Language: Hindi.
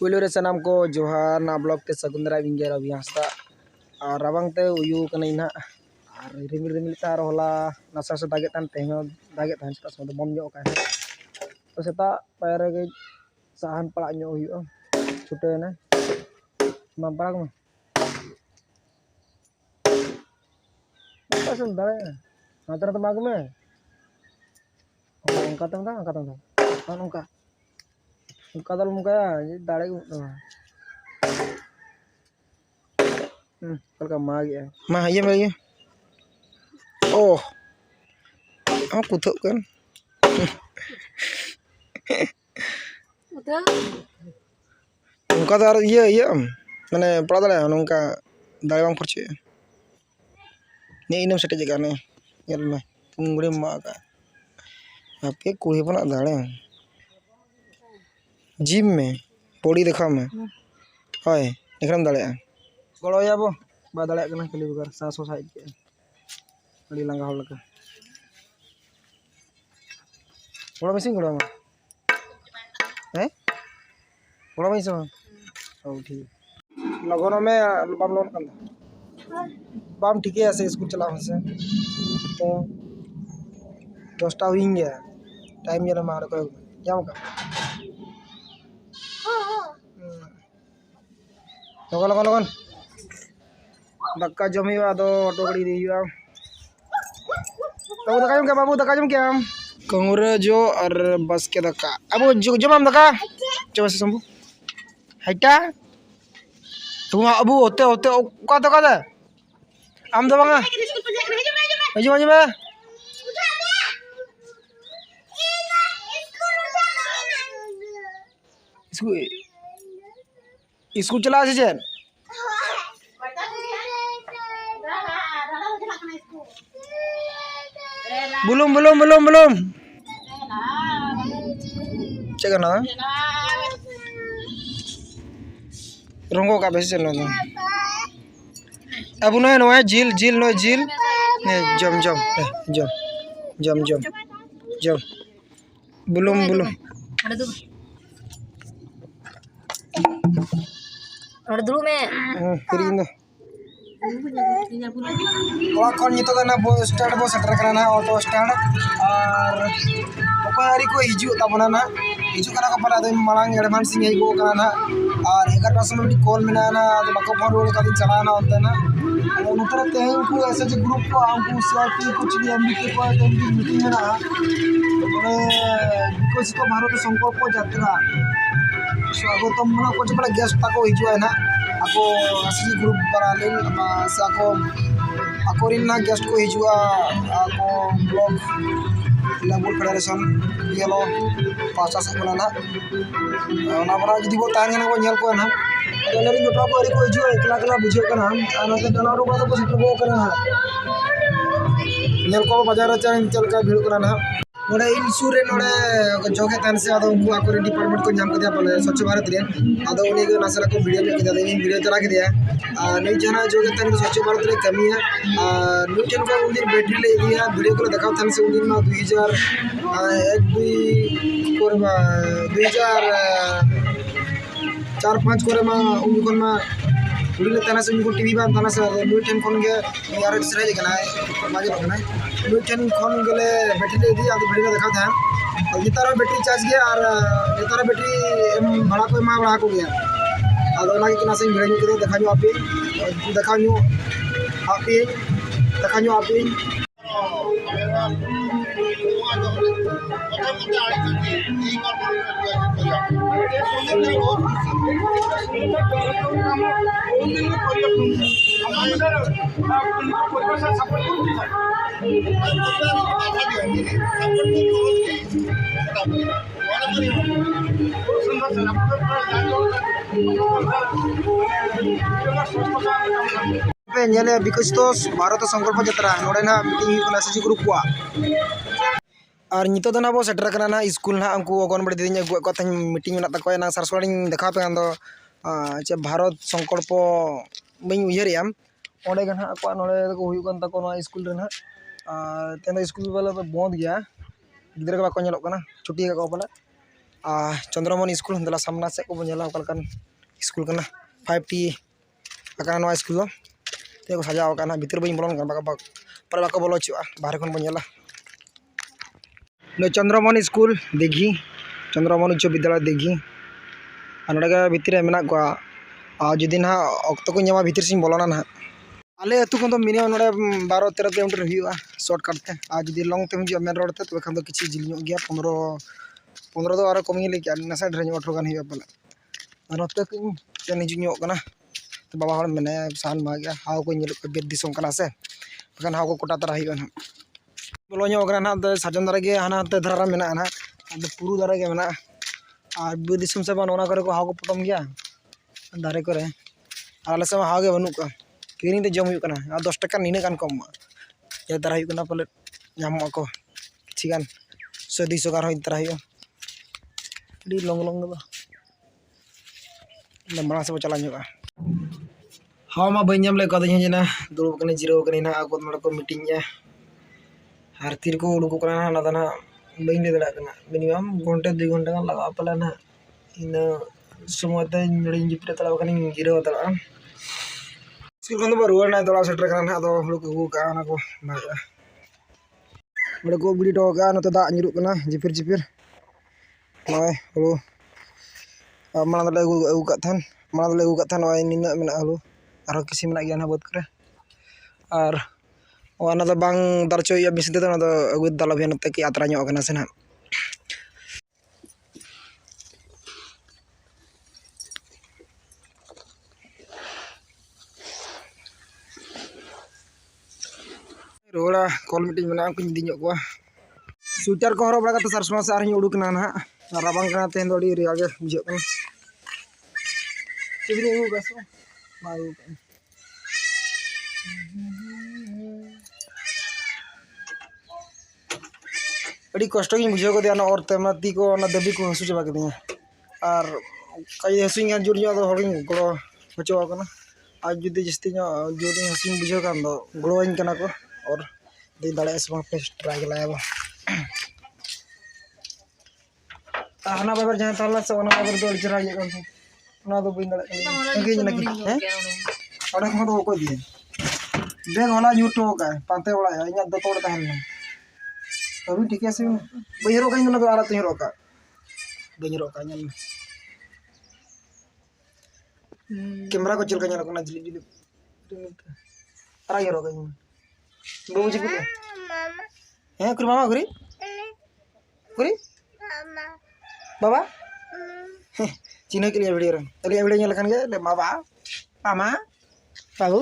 पुलो रे सनाम को जोहार ना ब्लॉग ते सगुंदरा बिंगे रवि हांसदा और राबांग ते उयू कने ना और रिमिल रिमिल तार होला नासा से दागे तान तेहनो दागे तान ता सम बम ᱧᱚᱜ का तो सेता पैर के साहन पड़ा ᱧᱚᱜ हुयुआ छुटे ना मा पड़ा को पसंद दाड़े मात्र तो माग में उनका तंदा उनका दल मुका दाड़े कल का माग है मा ये में oh aku kutuk kan उनका तो ये मैंने पढ़ा था उनका दाढ़ी बांग परचे नहीं इनम सेटे जगह ने यार मैं पुंगड़ी माँ का आपके कुड़ी बना दाढ़े जिम में बॉडी देखा मैं हाय निकलम दाढ़े गड़ो या बो बादल करना कली बगर सासो साइड के बड़ी लंगा हो लगा बड़ा मिसिंग गड़ो में हैं बड़ा मिसिंग ओ ठीक लगोनो में बाम लोन कंदा बाम ठीक है ऐसे स्कूल चला से तो 10टा हुई गया टाइम ये मार को जाम का लगन दक्का जमी दो ऑटो गाड़ी दी हुआ तो दक्का जम क्या बाबू दक्का जम क्या कंगुरे जो और बस के दक्का अब जो जमाम दक्का coba sih sembuh haita tunggu abu hote kata am dah bang maju bah school चला से चल belum cek na ronggo ka besi chelo na abu no jil ne jam belum ada dulu me kirim dah Wah kon itu kan bos stand bos setter karena auto stand apa hari ko hiju tabona na hiju karena kepala ada malang advance ngai go karena और 11% में कॉल मिला ना तो बको फोन रोल का दिन चलाना होता है ना और उतर तें को ऐसे जो ग्रुप को हमको सीआरपी कुछ भी एमबीके को मीटिंग में ना तो बड़े बिकॉज़ तो भारत संकल्प यात्रा स्वागतम ना कुछ बड़ा गेस्ट ताको हिजु है ना ako asli grup paralel sama si ako rin na guest ko hijua ako blog Labur Federation yelo pasca sa na na para judi bo tahan na ko nyel ko na ado nari jota ko ri ko hijua ekla bujhe kana ana te dana ro ba ko sit bo kana nyel ko bajar cha chal ka bhid kana na नोड़े इंश्योरेंस नोड़े जोगे तन से आदो उनको आकोरे डिपार्टमेंट को नाम कर बोले स्वच्छ भारत रे आदो उन्हीं को नासरा को वीडियो में किया इन वीडियो चला के दिया नहीं जना जोगे तन स्वच्छ भारत रे कमी है न्यू जन को उन दिन बैटरी ले दिया वीडियो को दिखाओ तन से उन दिन में 2004-5 करे में उनको में उड़ीले तना से उनको टीवी बान तना से न्यू टेन फोन के यार दिसरा जगना है माजे बकना न्यू टेन फोन गले बैटरी ले दी आदि वीडियो देखा था और ये तारा बैटरी चार्ज गया और ये तारा बैटरी बड़ा कोई मां बड़ा को गया आदो ना कि ना से वीडियो के देखा जो आप बिकॉज तो भारत संकल्प यात्रा नोड़े ना मीटिंग एसएसजी ग्रुप को और नितो तो ना बो सेटर करना ना स्कूल ना उनको अंगनबाड़ी दीदी अगुआ को मीटिंग में तक ना सरसवाड़ी देखा पे चे भारत संकल्प बी उहर ओडे ना नोड़े को तको स्कूल रे ना तेन स्कूल वाला तो बंद गया गिद्रा को बाको छुट्टी का पाले चंद्रमणि स्कूल दला सामना से को बनेला ओकलकन स्कूल कना 5T akana नवा स्कूल ते को सजाव kana भीतर बइन बोलन बाका पर बाका बोलो चुआ बाहर खन बनेला न चंद्रमणि स्कूल दिघी चंद्रमणि उच्च विद्यालय दिघी नोडे भीतर मेना को जुदी ना अक्तो को ᱧᱟᱢᱟ भीतर सिंह बोलना ना आले अतु खन तो मिनिमम नोडे 12-13 किलोमीटर हुआ शॉर्टकट ते जुदी लॉन्ग ते हिजु मेन रोड ते तो खान तो किछि जिल गया 15 दो आरो कमी ले क्या नसा ढेर 18 गान हुआ पले नोते को चेन हिजु कना तो बाबा हर मेने सान मा गया हाउ को निल बेद दिसों कना से बखान हाउ को कोटा तरा हुआ ना बोलो कना ना तो साजन दारे गे हाना ते धरा मेना ना तो पुरु दारे गे मेना और बेद दिसों से बन ओना करे को हाउ को पटम गया दारे करे आले से हाउ गे बनु का किरिंग ते जम हुई कना 10 टका नीने गान कम या तरा हुई कना पले ᱧᱟᱢᱚᱜ ako चिगान 100-200 गान होई तरा हुई डी लॉन्ग लॉन्ग दो लंबा से चला ᱧᱚᱜᱼᱟ हाँ मा बई ले कदे जना दुड़ब कने जिराव कने ना आगो नोड को मीटिंग या हर तीर को उडुक कना ना दना बई ले दड़ा कना मिनिमम घंटे 2 घंटा गान लगा पला ना इन समय ते नड़ी जिपरे तला कने जिराव तला स्कूल खन रुआर ना तला सेटर कना ना दो हुडु को का ना को मागा बड़े को बिडी टो का न तो दा निरुक कना जिपिर जिपिर नय हुडु माना ले अगु का थान माना ले अगु का थान ओय निना मेना हुडु आरो किसी मेना गया ना बद करे और ओना तो बांग दरचो या बिसते तो ना तो अगु दला भेन ते की यात्रा ᱧᱚᱜ कना से ना रोड़ा कॉल मीटिंग मेना को दी ᱧᱚᱜ को स्वेटर को हरो बड़ा तो सरसमा से आरही उडुक ना ना राबांग कना तेन दोडी रिया गे बुझो कना चिबरी उ गसो मारू अड़ी कष्ट गिन बुझो को दिया और तेमना ती को ना दबी को हसु चबा के दिया और कई हसुइंग जोर ᱧᱚᱜ दो हरिंग गड़ो बचो कना आज जुदी जस्ती जोर हसुइंग बुझो कान दो गड़ोइन कना को और दिन दाड़े से पे ट्राई लाया हाना बाबर जहां ताला से ओना बाबर दो चरा ये कन ओना दो बिन दाड़े अंगे न की हैं ओडे को दो को दिए बेग होला यूटो का पाते वाला है इना दो तोड़ तहन अभी ठीक है से बहिरो का ना तो आरा तहिरो का बहिरो का ñal कैमरा को चल का ñal को ना जली जली आरा येरो का बाबू जी कुले हैं कुरी मामा कुरी कुरी बाबा चिन्ह के लिए वीडियो रे video ñal kan ge le मामा मामा बाबू